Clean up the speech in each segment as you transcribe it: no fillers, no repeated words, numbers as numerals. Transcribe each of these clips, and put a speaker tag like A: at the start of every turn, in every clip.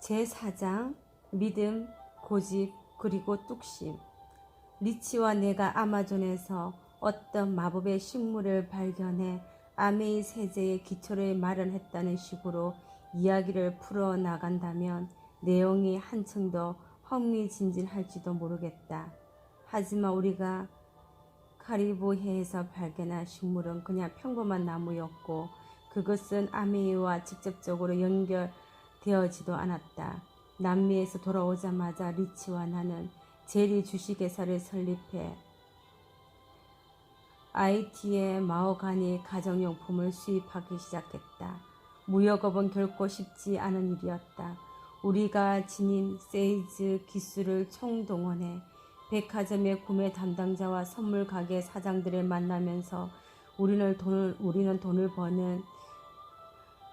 A: 제4장 믿음, 고집, 그리고 뚝심. 리치와 내가 아마존에서 어떤 마법의 식물을 발견해 아메이 세제의 기초를 마련했다는 식으로 이야기를 풀어나간다면 내용이 한층 더 흥미진진할지도 모르겠다. 하지만 우리가 카리브해에서 발견한 식물은 그냥 평범한 나무였고 그것은 아메이와 직접적으로 연결되어지도 않았다. 남미에서 돌아오자마자 리치와 나는 제리 주식회사를 설립해 IT의 마호가니 가정용품을 수입하기 시작했다. 무역업은 결코 쉽지 않은 일이었다. 우리가 지닌 세일즈 기술을 총동원해 백화점의 구매 담당자와 선물 가게 사장들을 만나면서 우리는 돈을 버는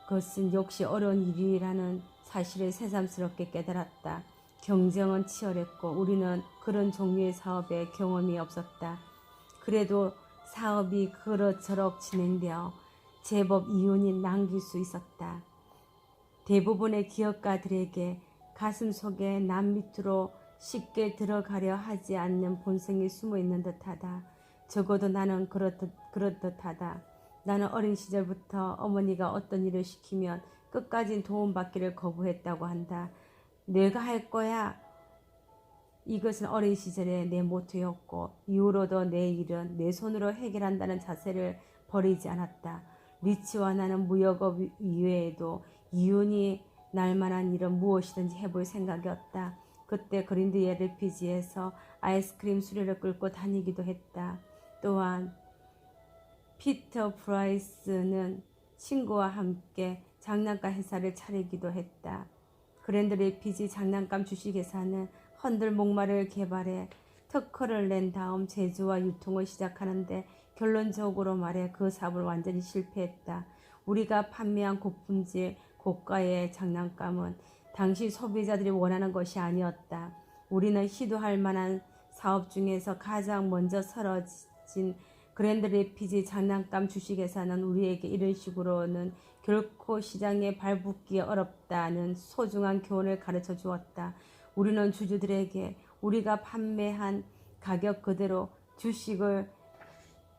A: 것은 역시 어려운 일이라는 사실을 새삼스럽게 깨달았다. 경쟁은 치열했고 우리는 그런 종류의 사업에 경험이 없었다. 그래도 사업이 그럭저럭 진행되어 제법 이윤이 남길 수 있었다. 대부분의 기업가들에게 가슴 속에 남 밑으로 쉽게 들어가려 하지 않는 본성이 숨어 있는 듯하다. 적어도 나는 그렇듯하다. 나는 어린 시절부터 어머니가 어떤 일을 시키면 끝까지 도움받기를 거부했다고 한다. 내가 할 거야. 이것은 어린 시절의 내 모토였고 이후로도 내 일은 내 손으로 해결한다는 자세를 버리지 않았다. 리치와 나는 무역업 이외에도 이윤이 날 만한 일은 무엇이든지 해볼 생각이었다. 그때 그린드의 LPG에서 아이스크림 수레를 끌고 다니기도 했다. 또한 피터 프라이스는 친구와 함께 장난감 회사를 차리기도 했다. 그랜드 레피지 장난감 주식회사는 헌들 목마를 개발해 특허를 낸 다음 제조와 유통을 시작하는데 결론적으로 말해 그 사업을 완전히 실패했다. 우리가 판매한 고품질 고가의 장난감은 당시 소비자들이 원하는 것이 아니었다. 우리는 시도할 만한 사업 중에서 가장 먼저 사라진 그랜드 레피지 장난감 주식회사는 우리에게 이런 식으로는 결코 시장에 발붙기 어렵다는 소중한 교훈을 가르쳐 주었다. 우리는 주주들에게 우리가 판매한 가격 그대로 주식을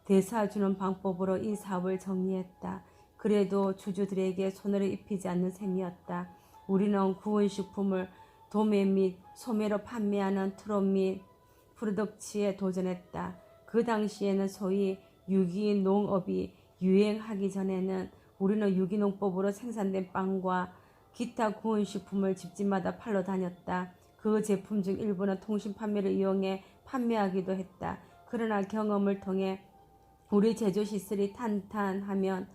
A: 되사주는 방법으로 이 사업을 정리했다. 그래도 주주들에게 손해를 입히지 않는 셈이었다. 우리는 구원식품을 도매 및 소매로 판매하는 트롯 및 프로덕츠에 도전했다. 그 당시에는 소위 유기농업이 유행하기 전에는 우리는 유기농법으로 생산된 빵과 기타 구원식품을 집집마다 팔러 다녔다. 그 제품 중 일부는 통신 판매를 이용해 판매하기도 했다. 그러나 경험을 통해 우리 제조시설이 탄탄하면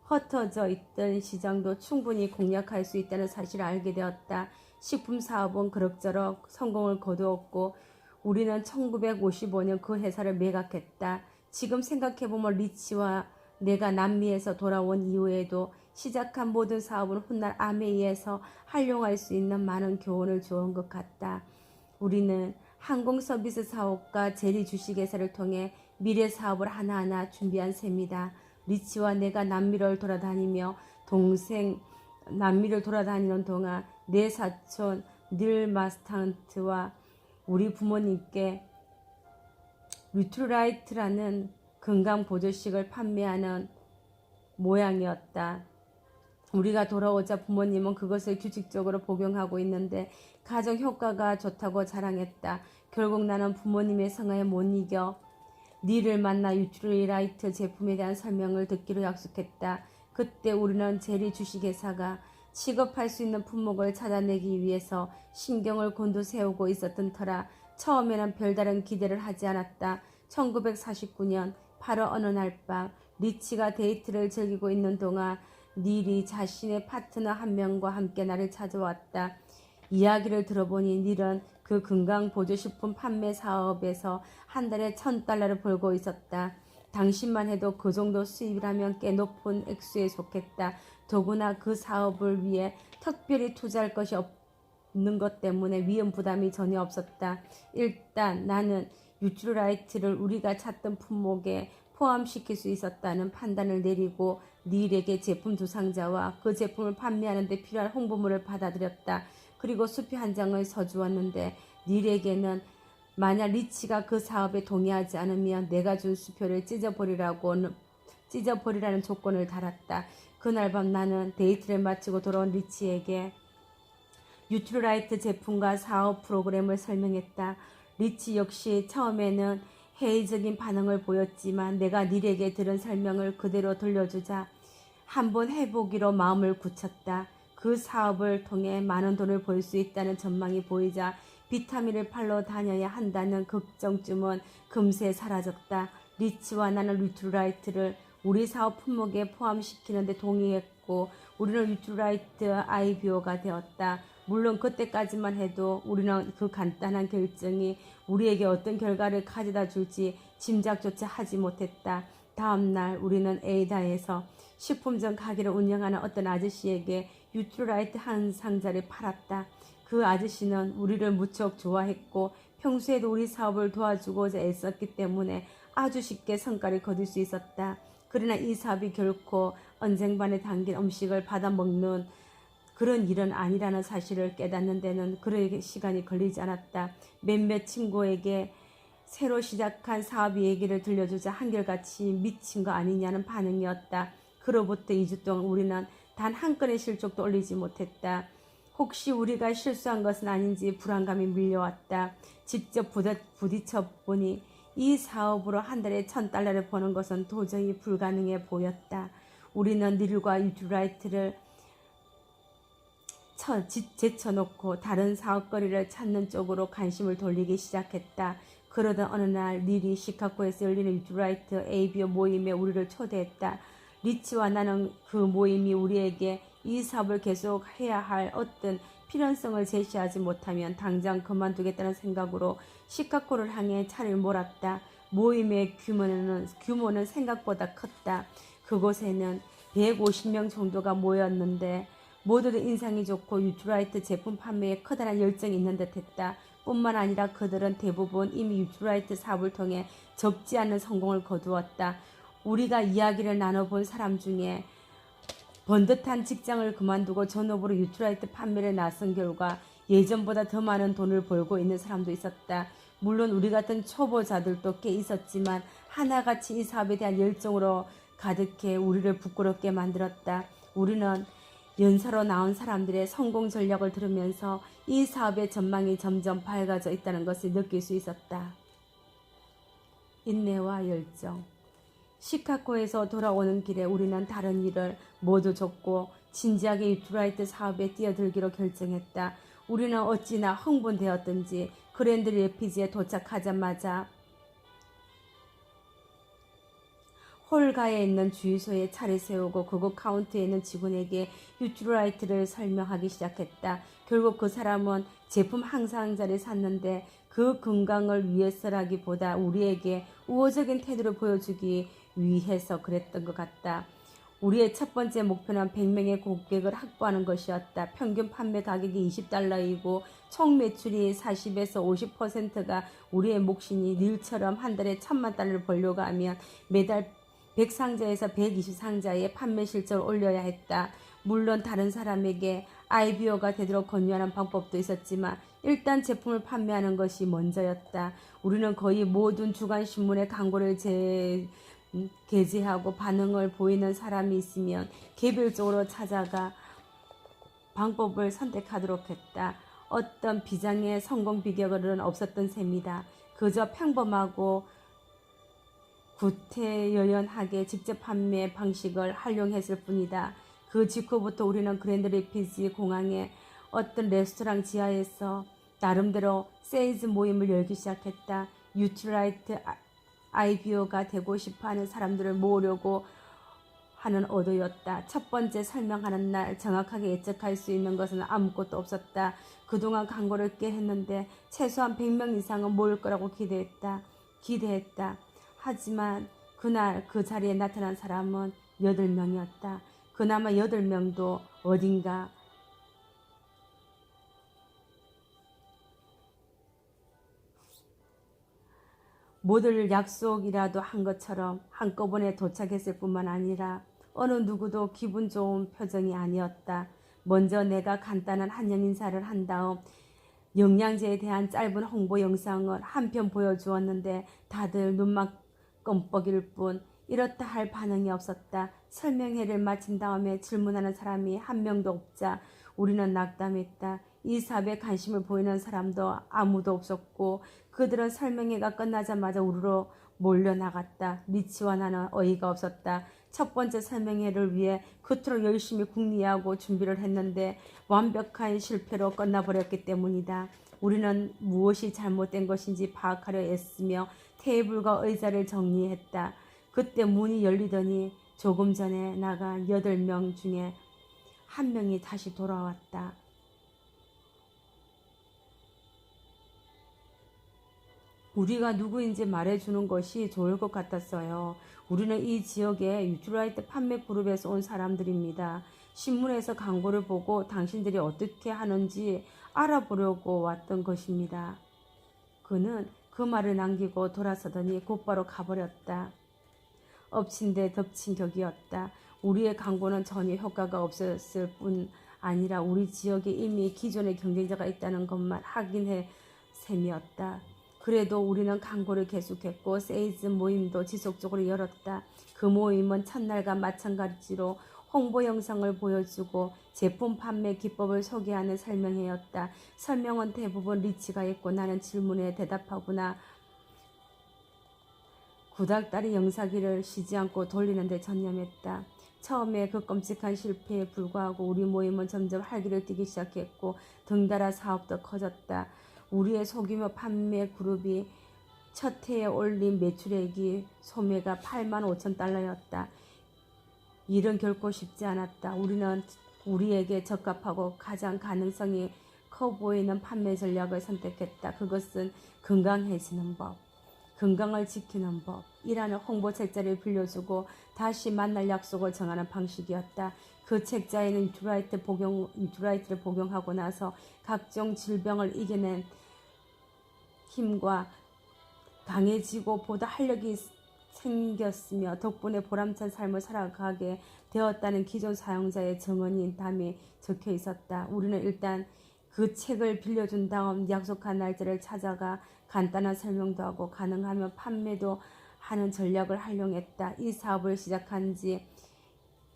A: 흩어져 있던 시장도 충분히 공략할 수 있다는 사실을 알게 되었다. 식품 사업은 그럭저럭 성공을 거두었고 우리는 1955년 그 회사를 매각했다. 지금 생각해보면 리치와 내가 남미에서 돌아온 이후에도 시작한 모든 사업은 훗날 아메이에서 활용할 수 있는 많은 교훈을 주온 것 같다. 우리는 항공서비스 사업과 제리 주식회사를 통해 미래 사업을 하나하나 준비한 셈이다. 리치와 내가 남미를 돌아다니는 동안 내 사촌 닐 마스탄트와 우리 부모님께 뉴트라이트라는 건강보조식을 판매하는 모양이었다. 우리가 돌아오자 부모님은 그것을 규칙적으로 복용하고 있는데 가정 효과가 좋다고 자랑했다. 결국 나는 부모님의 성화에 못 이겨 닐을 만나 뉴트라이트 제품에 대한 설명을 듣기로 약속했다. 그때 우리는 제리 주식회사가 취급할 수 있는 품목을 찾아내기 위해서 신경을 곤두세우고 있었던 터라 처음에는 별다른 기대를 하지 않았다. 1949년 8월 어느 날 밤 리치가 데이트를 즐기고 있는 동안 닐이 자신의 파트너 한 명과 함께 나를 찾아왔다. 이야기를 들어보니 닐은 그 건강보조식품 판매 사업에서 한 달에 $1,000를 벌고 있었다. 당신만 해도 그 정도 수입이라면 꽤 높은 액수에 속했다. 더구나 그 사업을 위해 특별히 투자할 것이 없는 것 때문에 위험 부담이 전혀 없었다. 일단 나는 뉴트라이트를 우리가 찾던 품목에 포함시킬 수 있었다는 판단을 내리고 닐에게 제품 2상자와 그 제품을 판매하는 데 필요한 홍보물을 받아들였다. 그리고 수표 한 장을 서주었는데 닐에게는 만약 리치가 그 사업에 동의하지 않으면 내가 준 수표를 찢어버리라는 조건을 달았다. 그날 밤 나는 데이트를 마치고 돌아온 리치에게 뉴트라이트 제품과 사업 프로그램을 설명했다. 리치 역시 처음에는 회의적인 반응을 보였지만 내가 닐에게 들은 설명을 그대로 들려주자 한번 해보기로 마음을 굳혔다. 그 사업을 통해 많은 돈을 벌 수 있다는 전망이 보이자 비타민을 팔러 다녀야 한다는 걱정쯤은 금세 사라졌다. 리치와 나는 뉴트라이트를 우리 사업 품목에 포함시키는 데 동의했고 우리는 뉴트라이트 IBO가 되었다. 물론 그때까지만 해도 우리는 그 간단한 결정이 우리에게 어떤 결과를 가져다 줄지 짐작조차 하지 못했다. 다음날 우리는 에이다에서 식품점 가게를 운영하는 어떤 아저씨에게 뉴트라이트 한 상자를 팔았다. 그 아저씨는 우리를 무척 좋아했고 평소에도 우리 사업을 도와주고자 애썼기 때문에 아주 쉽게 성과를 거둘 수 있었다. 그러나 이 사업이 결코 언쟁반에 담긴 음식을 받아먹는 그런 일은 아니라는 사실을 깨닫는 데는 그렇게 시간이 걸리지 않았다. 몇몇 친구에게 새로 시작한 사업 얘기를 들려주자 한결같이 미친 거 아니냐는 반응이었다. 그로부터 2주 동안 우리는 단 한 건의 실적도 올리지 못했다. 혹시 우리가 실수한 것은 아닌지 불안감이 밀려왔다. 직접 부딪혀 보니 이 사업으로 한 달에 $1,000를 버는 것은 도저히 불가능해 보였다. 우리는 닐과 뉴트라이트를 제쳐놓고 다른 사업거리를 찾는 쪽으로 관심을 돌리기 시작했다. 그러던 어느 날 닐이 시카고에서 열리는 뉴트라이트 ABO 모임에 우리를 초대했다. 리치와 나는 그 모임이 우리에게 이 사업을 계속 해야 할 어떤 필연성을 제시하지 못하면 당장 그만두겠다는 생각으로 시카고를 향해 차를 몰았다. 모임의 규모는 생각보다 컸다. 그곳에는 150명 정도가 모였는데 모두들 인상이 좋고 뉴트라이트 제품 판매에 커다란 열정이 있는 듯했다. 뿐만 아니라 그들은 대부분 이미 뉴트라이트 사업을 통해 적지 않은 성공을 거두었다. 우리가 이야기를 나눠본 사람 중에 번듯한 직장을 그만두고 전업으로 뉴트라이트 판매를 나선 결과 예전보다 더 많은 돈을 벌고 있는 사람도 있었다. 물론 우리 같은 초보자들도 꽤 있었지만 하나같이 이 사업에 대한 열정으로 가득해 우리를 부끄럽게 만들었다. 우리는 연사로 나온 사람들의 성공 전략을 들으면서 이 사업의 전망이 점점 밝아져 있다는 것을 느낄 수 있었다. 인내와 열정. 시카고에서 돌아오는 길에 우리는 다른 일을 모두 접고 진지하게 뉴트라이트 사업에 뛰어들기로 결정했다. 우리는 어찌나 흥분되었든지 그랜드 레피즈에 도착하자마자 홀가에 있는 주유소에 차를 세우고 그곳 카운터에 있는 직원에게 뉴트라이트를 설명하기 시작했다. 결국 그 사람은 제품 한 상자를 샀는데 그 건강을 위해서라기보다 우리에게 우호적인 태도를 보여주기 위해서 그랬던 것 같다. 우리의 첫 번째 목표는 100명의 고객을 확보하는 것이었다. 평균 판매 가격이 $20이고 총 매출이 40에서 50%가 우리의 몫이니 닐처럼 한 달에 $10,000,000를 벌려고 하면 매달 100상자에서 120상자의 판매 실적을 올려야 했다. 물론 다른 사람에게 IBO가 되도록 권유하는 방법도 있었지만 일단 제품을 판매하는 것이 먼저였다. 우리는 거의 모든 주간신문에 광고를 게재하고 반응을 보이는 사람이 있으면 개별적으로 찾아가 방법을 선택하도록 했다. 어떤 비장의 성공 비결은 없었던 셈이다. 그저 평범하고 구태여연하게 직접 판매 방식을 활용했을 뿐이다. 그 직후부터 우리는 그랜드 레피즈 공항의 어떤 레스토랑 지하에서 나름대로 세일즈 모임을 열기 시작했다. 뉴트라이트 IBO가 되고 싶어하는 사람들을 모으려고 하는 의도였다. 첫 번째 설명하는 날 정확하게 예측할 수 있는 것은 아무것도 없었다. 그동안 광고를 꽤 했는데 최소한 100명 이상은 모일 거라고 기대했다. 하지만 그날 그 자리에 나타난 사람은 8명이었다. 그나마 8명도 어딘가 모든 약속이라도 한 것처럼 한꺼번에 도착했을 뿐만 아니라 어느 누구도 기분 좋은 표정이 아니었다. 먼저 내가 간단한 한영 인사를 한 다음 영양제에 대한 짧은 홍보 영상을 한 편 보여주었는데 다들 눈만 껌뻑일 뿐 이렇다 할 반응이 없었다. 설명회를 마친 다음에 질문하는 사람이 한 명도 없자 우리는 낙담했다. 이 사업에 관심을 보이는 사람도 아무도 없었고 그들은 설명회가 끝나자마자 우르르 몰려나갔다. 리치와 나는 어이가 없었다. 첫 번째 설명회를 위해 그토록 열심히 궁리하고 준비를 했는데 완벽한 실패로 끝나버렸기 때문이다. 우리는 무엇이 잘못된 것인지 파악하려 애쓰며 테이블과 의자를 정리했다. 그때 문이 열리더니 조금 전에 나간 8명 중에 한 명이 다시 돌아왔다. 우리가 누구인지 말해주는 것이 좋을 것 같았어요. 우리는 이 지역의 유트라이트 판매 그룹에서 온 사람들입니다. 신문에서 광고를 보고 당신들이 어떻게 하는지 알아보려고 왔던 것입니다. 그는 그 말을 남기고 돌아서더니 곧바로 가버렸다. 엎친 데 덮친 격이었다. 우리의 광고는 전혀 효과가 없었을 뿐 아니라 우리 지역에 이미 기존의 경쟁자가 있다는 것만 확인해 셈이었다. 그래도 우리는 광고를 계속했고 세일즈 모임도 지속적으로 열었다. 그 모임은 첫날과 마찬가지로 홍보 영상을 보여주고 제품 판매 기법을 소개하는 설명회였다. 설명은 대부분 리치가 했고 나는 질문에 대답하거나 구닥다리 영상기를 쉬지 않고 돌리는 데 전념했다. 처음에 그 끔찍한 실패에 불구하고 우리 모임은 점점 활기를 띠기 시작했고 덩달아 사업도 커졌다. 우리의 소규모 판매 그룹이 첫 해에 올린 매출액이 소매가 85,000달러였다. 일은 결코 쉽지 않았다. 우리는 우리에게 적합하고 가장 가능성이 커 보이는 판매 전략을 선택했다. 그것은 건강해지는 법, 건강을 지키는 법, 이라는 홍보 책자를 빌려주고 다시 만날 약속을 정하는 방식이었다. 그 책자에는 유트라이트를 복용하고 나서 각종 질병을 이겨낸 힘과 강해지고 보다 활력이 생겼으며 덕분에 보람찬 삶을 살아가게 되었다는 기존 사용자의 증언인 담이 적혀 있었다. 우리는 일단 그 책을 빌려준 다음 약속한 날짜를 찾아가 간단한 설명도 하고 가능하면 판매도 하는 전략을 활용했다. 이 사업을 시작한 지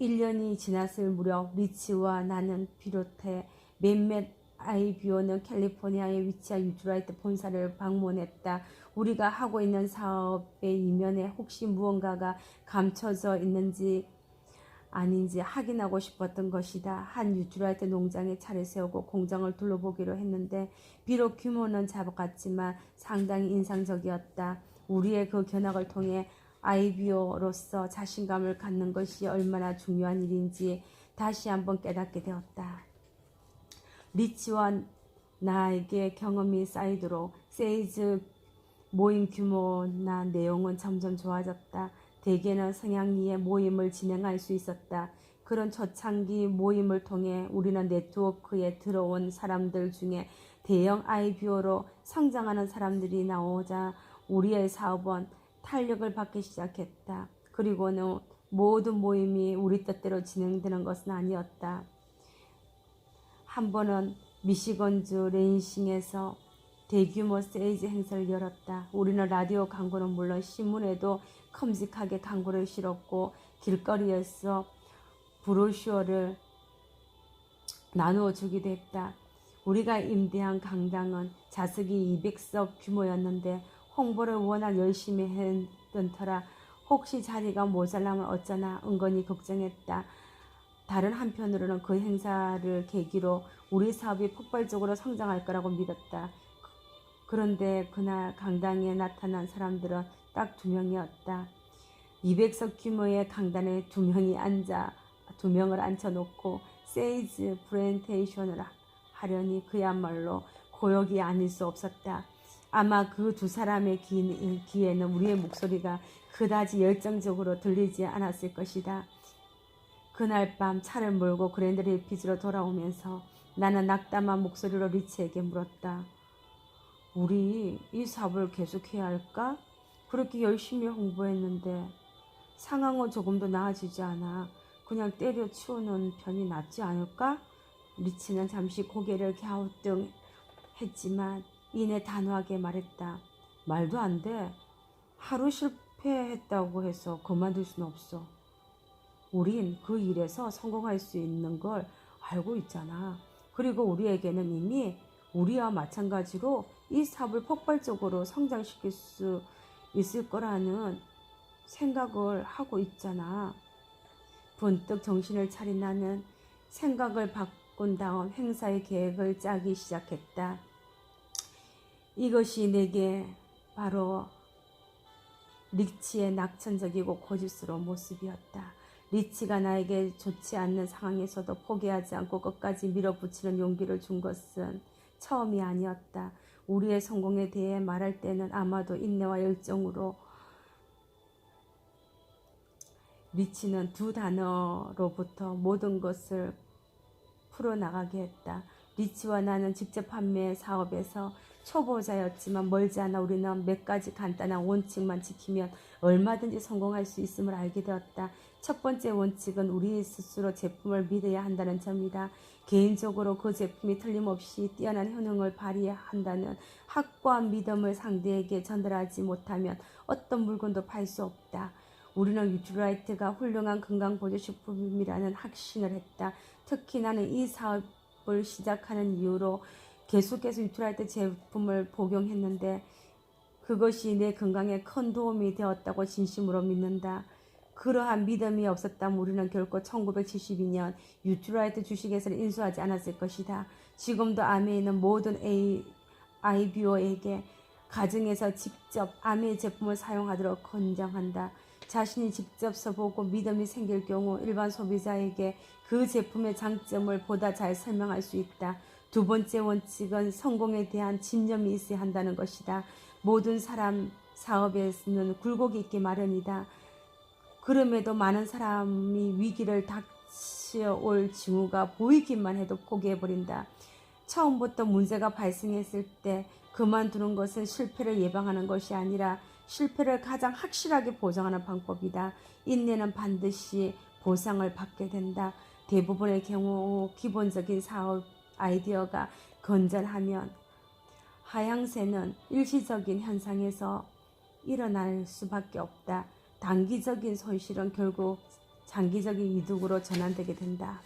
A: 1년이 지났을 무렵 리치와 나는 비롯해 몇몇 IBO는 캘리포니아에 위치한 유트라이트 본사를 방문했다. 우리가 하고 있는 사업의 이면에 혹시 무언가가 감춰져 있는지 아닌지 확인하고 싶었던 것이다. 한 유트라이트 농장에 차를 세우고 공장을 둘러보기로 했는데 비록 규모는 작았지만 상당히 인상적이었다. 우리의 그 견학을 통해 IBO로서 자신감을 갖는 것이 얼마나 중요한 일인지 다시 한번 깨닫게 되었다. 리치와 나에게 경험이 쌓이도록 세일즈 모임 규모나 내용은 점점 좋아졌다. 대개는 성향리의 모임을 진행할 수 있었다. 그런 초창기 모임을 통해 우리는 네트워크에 들어온 사람들 중에 대형 IBO로 성장하는 사람들이 나오자 우리의 사업은 탄력을 받기 시작했다. 그리고는 모든 모임이 우리 뜻대로 진행되는 것은 아니었다. 한 번은 미시건주 레인싱에서 대규모 세일즈 행사를 열었다. 우리는 라디오 광고는 물론 신문에도 큼직하게 광고를 실었고 길거리에서 브로셔를 나누어 주기도 했다. 우리가 임대한 강당은 좌석이 200석 규모였는데 홍보를 워낙 열심히 했던 터라 혹시 자리가 모자라면 어쩌나 은근히 걱정했다. 다른 한편으로는 그 행사를 계기로 우리 사업이 폭발적으로 성장할 거라고 믿었다. 그런데 그날 강당에 나타난 사람들은 딱 2명이었다. 200석 규모의 강단에 2명을 앉혀놓고 세일즈 프레젠테이션을 하려니 그야말로 고역이 아닐 수 없었다. 아마 그 두 사람의 귀에는 우리의 목소리가 그다지 열정적으로 들리지 않았을 것이다. 그날 밤 차를 몰고 그랜드 레피즈로 돌아오면서 나는 낙담한 목소리로 리치에게 물었다. 우리 이 사업을 계속해야 할까? 그렇게 열심히 홍보했는데 상황은 조금도 나아지지 않아. 그냥 때려치우는 편이 낫지 않을까? 리치는 잠시 고개를 갸우뚱했지만 이내 단호하게 말했다. 말도 안 돼. 하루 실패했다고 해서 그만둘 수는 없어. 우린 그 일에서 성공할 수 있는 걸 알고 있잖아. 그리고 우리에게는 이미 우리와 마찬가지로 이 사업을 폭발적으로 성장시킬 수 있을 거라는 생각을 하고 있잖아. 번뜩 정신을 차린 나는 생각을 바꾼 다음 행사의 계획을 짜기 시작했다. 이것이 내게 바로 리치의 낙천적이고 고집스러운 모습이었다. 리치가 나에게 좋지 않는 상황에서도 포기하지 않고 끝까지 밀어붙이는 용기를 준 것은 처음이 아니었다. 우리의 성공에 대해 말할 때는 아마도 인내와 열정으로 리치는 두 단어로부터 모든 것을 풀어나가게 했다. 리치와 나는 직접 판매 사업에서 초보자였지만 멀지 않아 우리는 몇 가지 간단한 원칙만 지키면 얼마든지 성공할 수 있음을 알게 되었다. 첫 번째 원칙은 우리 스스로 제품을 믿어야 한다는 점이다. 개인적으로 그 제품이 틀림없이 뛰어난 효능을 발휘한다는 확고한 믿음을 상대에게 전달하지 못하면 어떤 물건도 팔 수 없다. 우리는 뉴트라이트가 훌륭한 건강보조식품이라는 확신을 했다. 특히 나는 이 사업을 시작하는 이유로 계속해서 뉴트라이트 제품을 복용했는데 그것이 내 건강에 큰 도움이 되었다고 진심으로 믿는다. 그러한 믿음이 없었다면 우리는 결코 1972년 뉴트라이트 주식회사를 인수하지 않았을 것이다. 지금도 암에 있는 모든 IBO에게 가정에서 직접 암의 제품을 사용하도록 권장한다. 자신이 직접 써보고 믿음이 생길 경우 일반 소비자에게 그 제품의 장점을 보다 잘 설명할 수 있다. 두 번째 원칙은 성공에 대한 집념이 있어야 한다는 것이다. 모든 사람 사업에서는 굴곡이 있기 마련이다. 그럼에도 많은 사람이 위기를 닥쳐올 징후가 보이기만 해도 포기해버린다. 처음부터 문제가 발생했을 때 그만두는 것은 실패를 예방하는 것이 아니라 실패를 가장 확실하게 보장하는 방법이다. 인내는 반드시 보상을 받게 된다. 대부분의 경우 기본적인 사업 아이디어가 건전하면 하향세는 일시적인 현상에서 일어날 수밖에 없다. 단기적인 손실은 결국 장기적인 이득으로 전환되게 된다.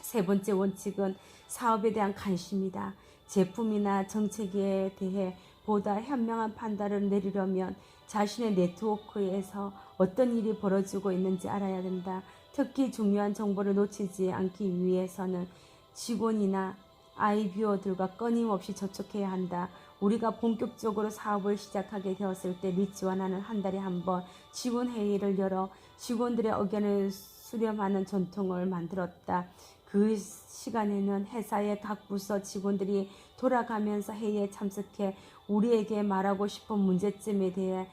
A: 세 번째 원칙은 사업에 대한 관심이다. 제품이나 정책에 대해 보다 현명한 판단을 내리려면 자신의 네트워크에서 어떤 일이 벌어지고 있는지 알아야 된다. 특히 중요한 정보를 놓치지 않기 위해서는 직원이나 IBO들과 끊임없이 접촉해야 한다. 우리가 본격적으로 사업을 시작하게 되었을 때 리치와 나는 한 달에 한 번 직원 회의를 열어 직원들의 의견을 수렴하는 전통을 만들었다. 그 시간에는 회사의 각 부서 직원들이 돌아가면서 회의에 참석해 우리에게 말하고 싶은 문제점에 대해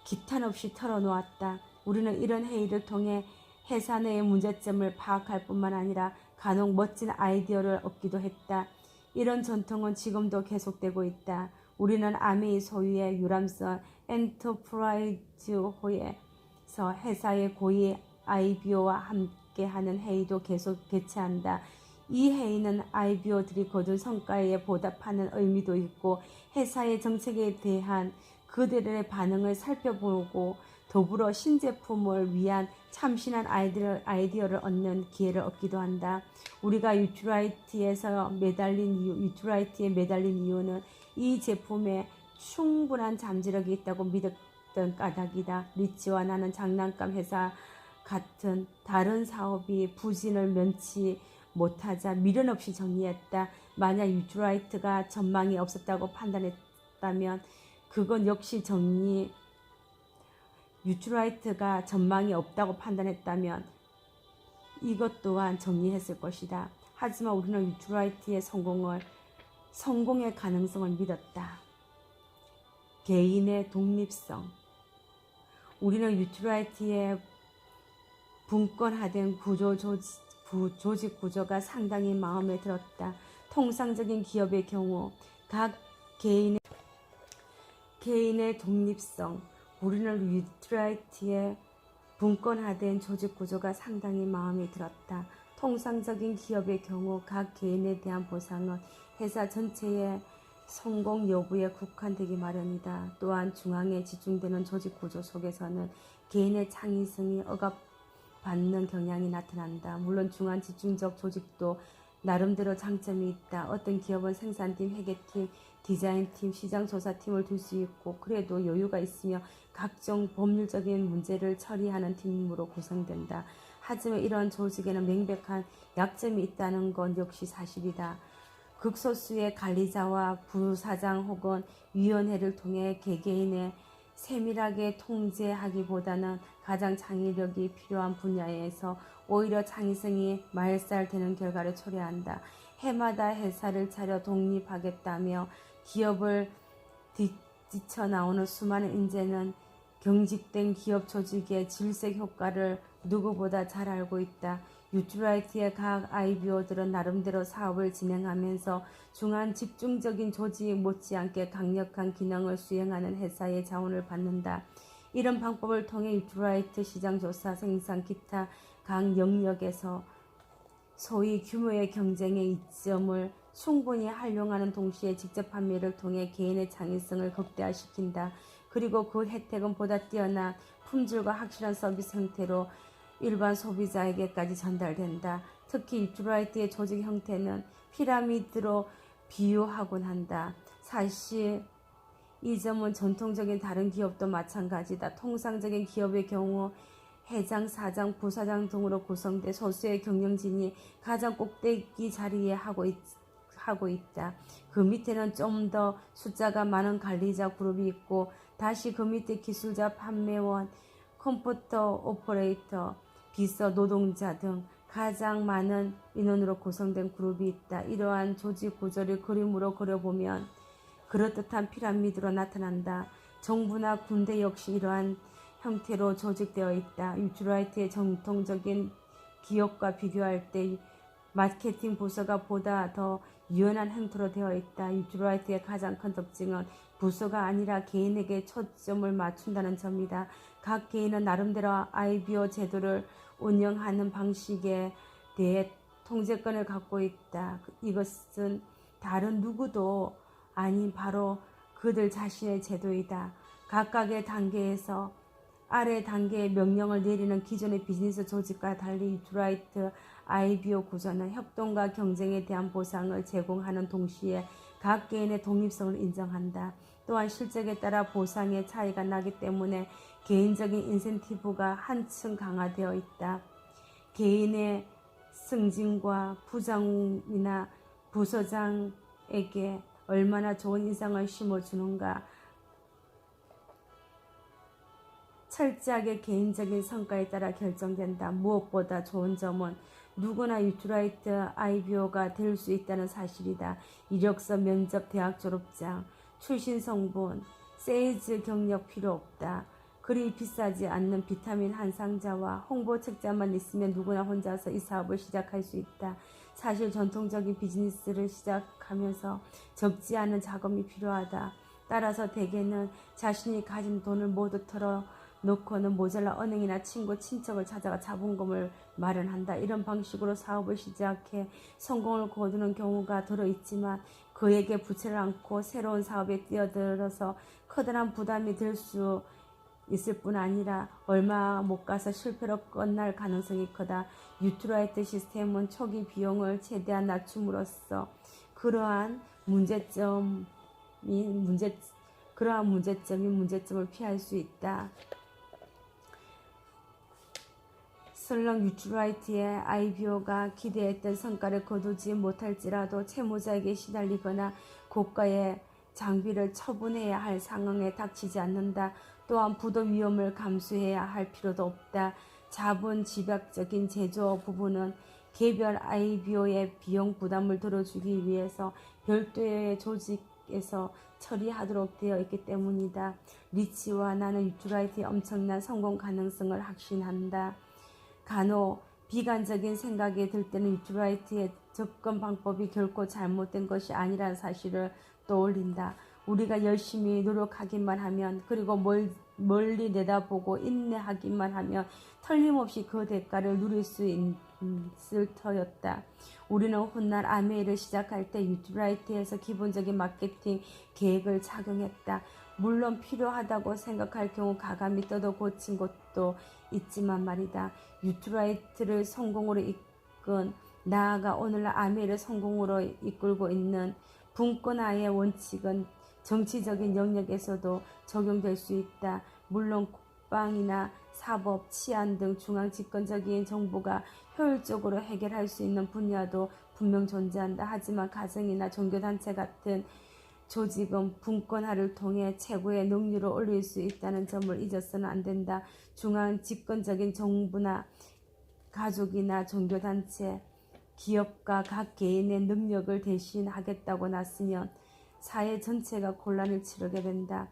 A: 기탄 없이 털어놓았다. 우리는 이런 회의를 통해 회사 내의 문제점을 파악할 뿐만 아니라 간혹 멋진 아이디어를 얻기도 했다. 이런 전통은 지금도 계속되고 있다. 우리는 아메이 소유의 유람선 엔터프라이즈호에서 회사의 고위 IBO와 함께하는 회의도 계속 개최한다. 이 회의는 IBO들이 거둔 성과에 보답하는 의미도 있고 회사의 정책에 대한 그들의 반응을 살펴보고 더불어 신제품을 위한 참신한 아이디어를 얻는 기회를 얻기도 한다. 우리가 유트라이트에 매달린 이유는 이 제품에 충분한 잠재력이 있다고 믿었던 까닭이다. 리치와 나는 장난감 회사 같은 다른 사업이 부진을 면치 못하자 미련 없이 정리했다. 만약 유트라이트가 전망이 없었다고 판단했다면 그건 역시 유트라이트가 전망이 없다고 판단했다면 이것 또한 정리했을 것이다. 하지만 우리는 유트라이트의 성공의 가능성을 믿었다. 개인의 독립성. 우리는 유트라이트의 분권화된 조직 구조가 상당히 마음에 들었다. 통상적인 기업의 경우 각 개인의 독립성, 우리는 위트라이트의 분권화된 조직 구조가 상당히 마음에 들었다. 통상적인 기업의 경우 각 개인에 대한 보상은 회사 전체의 성공 여부에 국한되기 마련이다. 또한 중앙에 집중되는 조직 구조 속에서는 개인의 창의성이 억압받는 경향이 나타난다. 물론 중앙 집중적 조직도 나름대로 장점이 있다. 어떤 기업은 생산팀, 회계팀, 디자인팀, 시장조사팀을 둘 수 있고 그래도 여유가 있으며 각종 법률적인 문제를 처리하는 팀으로 구성된다. 하지만 이러한 조직에는 명백한 약점이 있다는 건 역시 사실이다. 극소수의 관리자와 부사장 혹은 위원회를 통해 개개인의 세밀하게 통제하기보다는 가장 창의력이 필요한 분야에서 오히려 창의성이 말살되는 결과를 초래한다. 해마다 회사를 차려 독립하겠다며 기업을 뒤집어 나오는 수많은 인재는 경직된 기업 조직의 질색 효과를 누구보다 잘 알고 있다. 유트라이트의 각 IBO들은 나름대로 사업을 진행하면서 중앙 집중적인 조직 못지않게 강력한 기능을 수행하는 회사의 자원을 받는다. 이런 방법을 통해 유트라이트 시장조사, 생산, 기타 각 영역에서 소위 규모의 경쟁의 이점을 충분히 활용하는 동시에 직접 판매를 통해 개인의 창의성을 극대화시킨다. 그리고 그 혜택은 보다 뛰어난 품질과 확실한 서비스 형태로 일반 소비자에게까지 전달된다. 특히 유트라이트의 조직 형태는 피라미드로 비유하곤 한다. 사실 이 점은 전통적인 다른 기업도 마찬가지다. 통상적인 기업의 경우 회장, 사장, 부사장 등으로 구성돼 소수의 경영진이 가장 꼭대기 자리에 하고 있다. 그 밑에는 좀 더 숫자가 많은 관리자 그룹이 있고 다시 그 밑에 기술자, 판매원, 컴퓨터 오퍼레이터, 비서, 노동자 등 가장 많은 인원으로 구성된 그룹이 있다. 이러한 조직 구조를 그림으로 그려보면 그럴듯한 피라미드로 나타난다. 정부나 군대 역시 이러한 형태로 조직되어 있다. 유트라이트의 전통적인 기업과 비교할 때 마케팅 부서가 보다 더 유연한 형태로 되어 있다. 유트라이트의 가장 큰 특징은 부서가 아니라 개인에게 초점을 맞춘다는 점이다. 각 개인은 나름대로 IBO 제도를 운영하는 방식에 대해 통제권을 갖고 있다. 이것은 다른 누구도 아닌 바로 그들 자신의 제도이다. 각각의 단계에서 아래 단계의 명령을 내리는 기존의 비즈니스 조직과 달리 유트라이트 IBO 구조는 협동과 경쟁에 대한 보상을 제공하는 동시에 각 개인의 독립성을 인정한다. 또한 실적에 따라 보상의 차이가 나기 때문에 개인적인 인센티브가 한층 강화되어 있다. 개인의 승진과 부장이나 부서장에게 얼마나 좋은 인상을 심어주는가, 철저하게 개인적인 성과에 따라 결정된다. 무엇보다 좋은 점은 누구나 유트라이트 IBO가 될 수 있다는 사실이다. 이력서, 면접, 대학 졸업장, 출신 성분, 세일즈 경력 필요 없다. 그리 비싸지 않는 비타민 한 상자와 홍보 책자만 있으면 누구나 혼자서 이 사업을 시작할 수 있다. 사실 전통적인 비즈니스를 시작하면서 적지 않은 자금이 필요하다. 따라서 대개는 자신이 가진 돈을 모두 털어놓고는 모자라 은행이나 친구, 친척을 찾아가 자본금을 마련한다. 이런 방식으로 사업을 시작해 성공을 거두는 경우가 들어있지만 그에게 부채를 안고 새로운 사업에 뛰어들어서 커다란 부담이 될 수 있을 뿐 아니라 얼마 못 가서 실패로 끝날 가능성이 크다. 유트라이트 시스템은 초기 비용을 최대한 낮춤으로써 그러한 문제점이 문제점을 피할 수 있다. 설령 유트라이트의 IBO가 기대했던 성과를 거두지 못할지라도 채무자에게 시달리거나 고가의 장비를 처분해야 할 상황에 닥치지 않는다. 또한 부도 위험을 감수해야 할 필요도 없다. 자본 집약적인 제조 부분은 개별 IBO의 비용 부담을 덜어주기 위해서 별도의 조직에서 처리하도록 되어 있기 때문이다. 리치와 나는 유트라이트의 엄청난 성공 가능성을 확신한다. 간혹 비관적인 생각이 들 때는 유트라이트의 접근 방법이 결코 잘못된 것이 아니라는 사실을 떠올린다. 우리가 열심히 노력하기만 하면 그리고 뭘 멀리 내다보고 인내하기만 하면 틀림없이 그 대가를 누릴 수 있을 터였다. 우리는 훗날 아메이를 시작할 때 유트라이트에서 기본적인 마케팅 계획을 착용했다. 물론 필요하다고 생각할 경우 가감이 떠도 고친 것도 있지만 말이다. 유트라이트를 성공으로 이끈, 나아가 오늘날 아메이를 성공으로 이끌고 있는 분권화의 원칙은 정치적인 영역에서도 적용될 수 있다. 물론 국방이나 사법, 치안 등 중앙 집권적인 정부가 효율적으로 해결할 수 있는 분야도 분명 존재한다. 하지만 가정이나 종교단체 같은 조직은 분권화를 통해 최고의 능률을 올릴 수 있다는 점을 잊어서는 안 된다. 중앙 집권적인 정부나 가족이나 종교단체, 기업과 각 개인의 능력을 대신하겠다고 나서면 사회 전체가 곤란을 치르게 된다.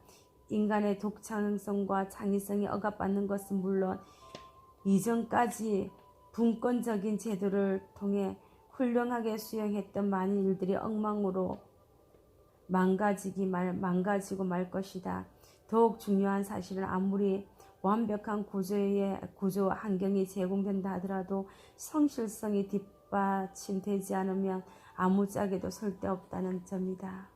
A: 인간의 독창성과 창의성이 억압받는 것은 물론 이전까지 분권적인 제도를 통해 훌륭하게 수행했던 많은 일들이 엉망으로 망가지고 말 것이다. 더욱 중요한 사실은 아무리 완벽한 구조 환경이 제공된다 하더라도 성실성이 뒷받침되지 않으면 아무짝에도 설 데 없다는 점이다.